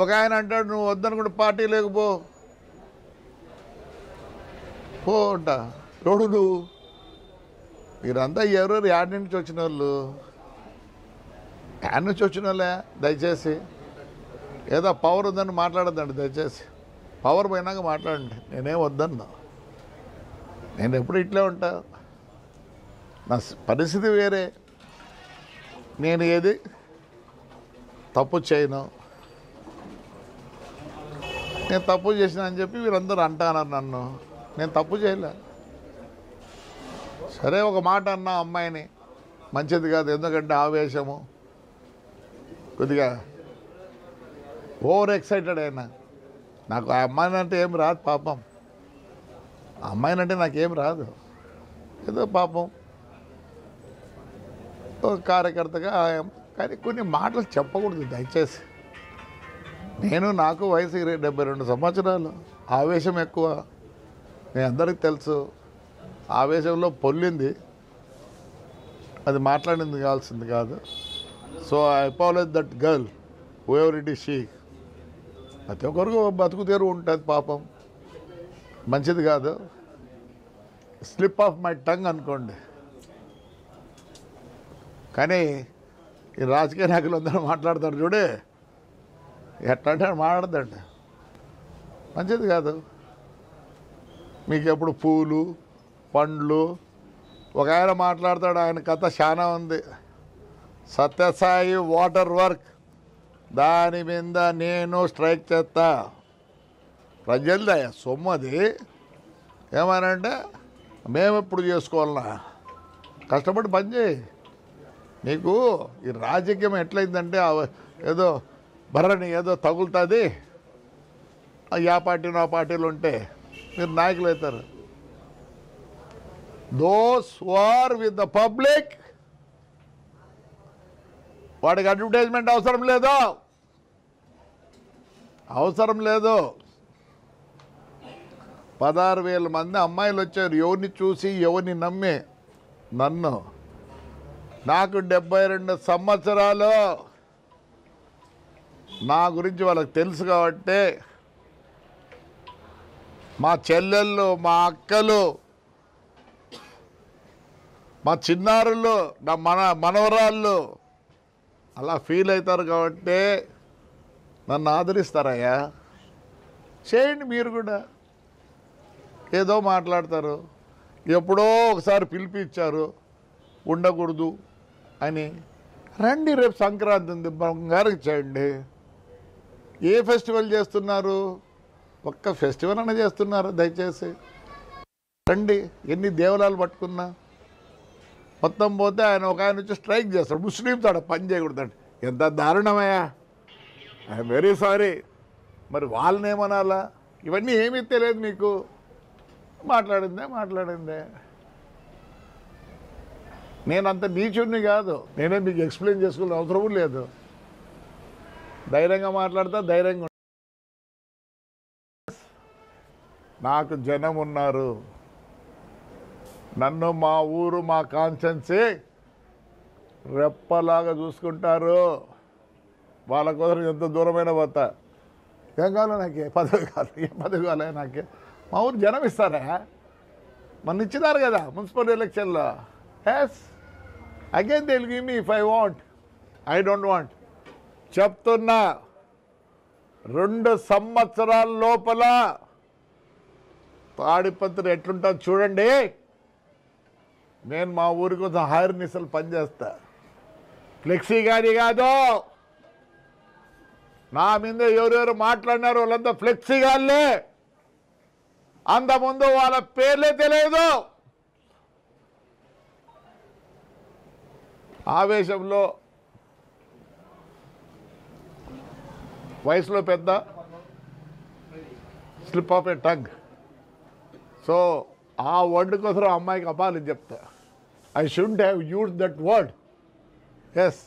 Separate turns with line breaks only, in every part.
ఒక ఆయన అంటాడు నువ్వు వద్దనుకుంటే పార్టీ లేకపో పో అంట. ఎవడు నువ్వు? మీరంతా ఎవరెవరు యాడ్ నుంచి వచ్చిన వాళ్ళు, యాడ్ నుంచి వచ్చిన వాళ్ళే. దయచేసి ఏదో పవర్ ఉందని మాట్లాడద్దండి. దయచేసి పవర్ పోయినాక మాట్లాడండి. నేనేం వద్దన్నా. నేను ఎప్పుడు ఇట్లే ఉంటా. నా పరిస్థితి వేరే. నేను ఏది తప్పు చేయను. నేను తప్పు చేసిన అని చెప్పి వీరందరూ అంటున్నారు నన్ను. నేను తప్పు చేయలే. సరే ఒక మాట అన్నా అమ్మాయిని, మంచిది కాదు. ఎందుకంటే ఆవేశము, కొద్దిగా ఓవర్ ఎక్సైటెడ్ అయినా. నాకు ఆ అమ్మాయిని అంటే ఏం రాదు పాపం. ఆ అమ్మాయిని అంటే నాకేం రాదు. ఏదో పాపం ఒక కార్యకర్తగా. కానీ కొన్ని మాటలు చెప్పకూడదు దయచేసి. నాకు వయసు 72 సంవత్సరాలు. ఆవేశం ఎక్కువ, మీ అందరికీ తెలుసు. ఆవేశంలో పొల్లింది, అది మాట్లాడింది కావాల్సింది కాదు. So I apologize that girl whoever it is she. ప్రతి ఒక్కరికి బతుకు తెరువు ఉంటుంది పాపం. మంచిది కాదు. స్లిప్ ఆఫ్ మై టంగ్ అనుకోండి. కానీ ఈ రాజకీయ నాయకులు అందరూ మాట్లాడతారు చూడే, ఎట్లా అంటే మాట్లాడదండి. మంచిది కాదు. మీకు ఎప్పుడు పూలు పండ్లు. ఒక ఆయన మాట్లాడతాడు, ఆయన కథ చాలా ఉంది. సత్యసాయి వాటర్ వర్క్, దాని మీద నేను స్ట్రైక్ చేస్తా. ప్రజలదయ సొమ్ము అది. ఏమనంటే మేము ఎప్పుడు చేసుకోవాలన్నా, కష్టపడి పని చేయి. నీకు ఈ రాజకీయం ఎట్లయిందంటే ఏదో బర్రని ఏదో తగులుతుంది. ఆ పార్టీలో ఆ పార్టీలు ఉంటే మీరు నాయకులు అవుతారు. Those who are with the public, వాడికి అడ్వర్టైజ్మెంట్ అవసరం లేదు. అవసరం లేదు. 16,000 మంది అమ్మాయిలు వచ్చారు. ఎవరిని చూసి ఎవరిని నమ్మి? నన్ను. నాకు 72 సంవత్సరాలు. నా గురించి వాళ్ళకి తెలుసు కాబట్టి మా చెల్లెళ్ళు, మా అక్కలు, మా చిన్నారులు, నా మనవరాళ్ళు అలా ఫీల్ అవుతారు కాబట్టి నన్ను ఆదరిస్తారయ్యా. చేయండి మీరు కూడా. ఏదో మాట్లాడతారు. ఎప్పుడో ఒకసారి పిలిపించారు ఉండకూడదు అని. రండి, రేపు సంక్రాంతి ఉంది, బంగారం చేయండి. ఏ ఫెస్టివల్ చేస్తున్నారు? ఒక్క ఫెస్టివల్ అన్న చేస్తున్నారు? దయచేసి రండి. ఎన్ని దేవాలయాలు పట్టుకున్నా మొత్తం పోతే ఆయన ఒక ఆయన వచ్చి స్ట్రైక్ చేస్తాడు. ముస్లింస్ ఆడ పని చేయకూడదండి. ఎంత దారుణమయ్యా. I'm very sorry. మరి వాళ్ళని ఏమనాలా? ఇవన్నీ ఏమీ తెలియదు మీకు. మాట్లాడిందే. నేనంత నీచుడిని కాదు. నేనే మీకు ఎక్స్ప్లెయిన్ చేసుకునే అవసరం లేదు. ధైర్యంగా మాట్లాడతా, ధైర్యంగా. నాకు జనం ఉన్నారు. నన్ను, మా ఊరు, మా కాన్స్టెన్సీ రెప్పలాగా చూసుకుంటారు. వాళ్ళ కోసం ఎంత దూరమైన పోతా. ఏం కావాలో నాకే పదవి కావాలి. ఏ పదవి కావాలి నాకే? మా ఊరు జనం ఇస్తారా? మన ఇచ్చినారు కదా మున్సిపల్ ఎలక్షన్లో. Yes, again they will give me if I want. I don't want. చెప్తున్నా, 2 సంవత్సరాల లోపల తాడిపత్రి ఎట్లుంటుంది చూడండి. నేను మా ఊరి కోసం హైర్ నిసలు పనిచేస్తా. ఫ్లెక్సీ గాని కాదు. నా మీద ఎవరెవరు మాట్లాడినారు వాళ్ళంతా ఫ్లెక్సీ గాళ్ళే. అంతకుముందు వాళ్ళ పేర్లే తెలియదు. ఆవేశంలో, వయసులో పెద్ద, slip of a tongue. So ఆ వర్డ్ కోసం అమ్మాయికి అపాలని చెప్తా. I should have use that word. Yes,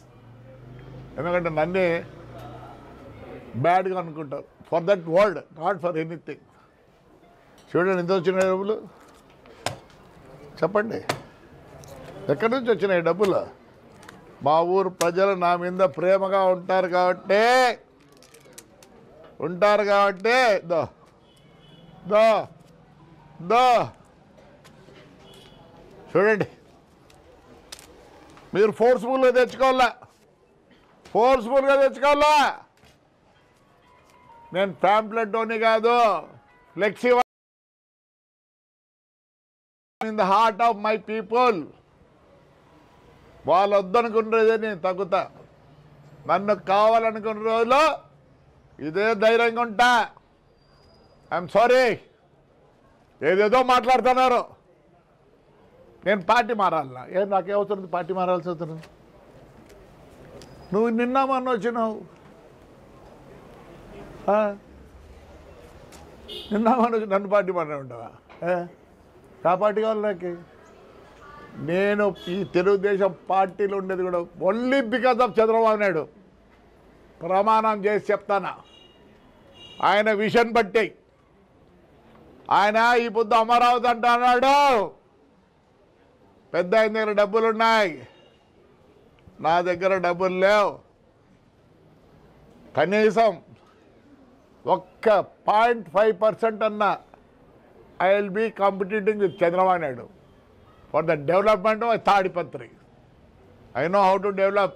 ఎందుకంటే నన్నే బ్యాడ్గా అనుకుంటారు for that word, not for anything. చూడండి ఎంత వచ్చినాయి డబ్బులు చెప్పండి. ఎక్కడి నుంచి వచ్చినాయి డబ్బులు? మా ఊరు ప్రజలు నా మీద ప్రేమగా ఉంటారు కాబట్టి ఉంటారు కాబట్టి దో దో దో చూడండి, మీరు ఫోర్స్ఫుల్గా తెచ్చుకోవాలా, నేను ప్యాంప్లెట్ అని కాదు, flexi in the heart of my people. వాళ్ళు వద్దనుకున్నదే నేను తగ్గుతా. నన్ను కావాలనుకున్న రోజులో ఇదే ధైర్యంగా ఉంటా. ఐఎమ్ సారీ, ఏదేదో మాట్లాడుతున్నారు. నేను పార్టీ మారాలనా? నాకేమవుతుంది పార్టీ మారాల్సి అవుతుంది? నువ్వు నిన్న మొన్న వచ్చినావు, నిన్న మొన్న వచ్చి నన్ను పార్టీ మారా ఉంటావా? ఆ పార్టీ కావాలి నాకు. నేను ఈ తెలుగుదేశం పార్టీలో ఉండేది కూడా only because of Chandrababu Naidu. ప్రమాణం చేసి చెప్తానా, ఆయన విషన్ బట్టి. ఆయన ఈ పొద్దు అమరావతి అంటున్నాడు, పెద్ద ఆయన దగ్గర డబ్బులు ఉన్నాయి, నా దగ్గర డబ్బులు లేవు. కనీసం ఒక్క 0.5% అన్నా I will be competing with Chandrababu Naidu for the development of Tadipatri. I know how to develop.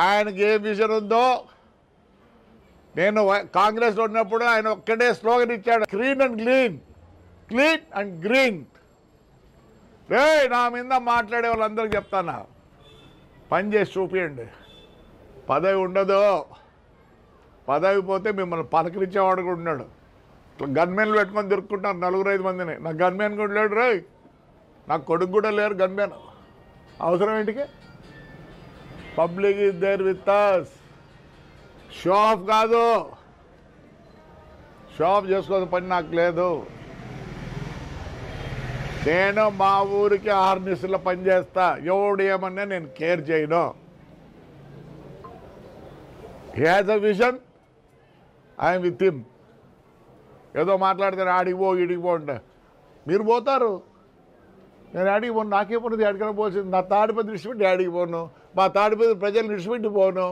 ఆయనకి ఏ విజన్ ఉందో, నేను కాంగ్రెస్లో ఉన్నప్పుడు ఆయన ఒక్కడే స్లోగన్ ఇచ్చాడు, clean and green, clean and green. రే నా మీద మాట్లాడే వాళ్ళందరికీ చెప్తాను, పని చేసి చూపించండి. పదవి ఉండదు, పదవి పోతే మిమ్మల్ని పలకరించేవాడు కూడా ఉన్నాడు. గన్మెన్లు పెట్టుకొని దొరుకుంటారు 4-5 మందిని. నాకు గన్మెన్ కూడా లేడు రే, నాకు కొడుకు కూడా లేరు గన్మెన్. అవసరం ఏంటికి? Public is there with us. Show off కాదు, షో ఆఫ్ చేసుకోవాల్సిన పని నాకు లేదు. నేను మా ఊరికి 6 నిమిషాల్లో పనిచేస్తా. ఎవడు ఏమన్నా నేను కేర్ చేయను. He has a vision, I'm with him. ఏదో మాట్లాడితే ఆడికి పో ఈడికి పో అంటే మీరు పోతారు, నేను ఆడికి పోను. నాకే పోను, ఎక్కడికైనా పోతుంది. నా తాడిపత్రి విడిచిపెట్టి ఆడికి పోను, మా తాడిపత్రి ప్రజలు విడిచిపెట్టి పోను.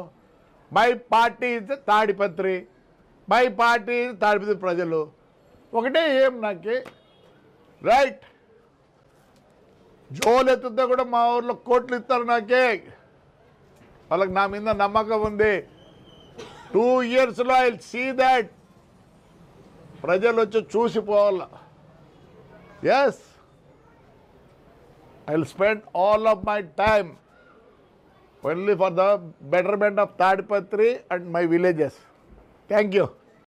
My party is Tadipatri, my party Tadipatri ప్రజలు ఒకటే. ఏం నాకే రైట్. జోలు ఎత్తుతే కూడా మా ఊర్లో కోట్లు ఇస్తారు నాకే. వాళ్ళకి నా మీద నమ్మకం ఉంది. 2 yearsలో ఐ విల్ సీ దాట్. ప్రజలు వచ్చి చూసిపోవాల. Yes, I will spend all of my time only for the betterment of Tadipatri and my villages. Thank you.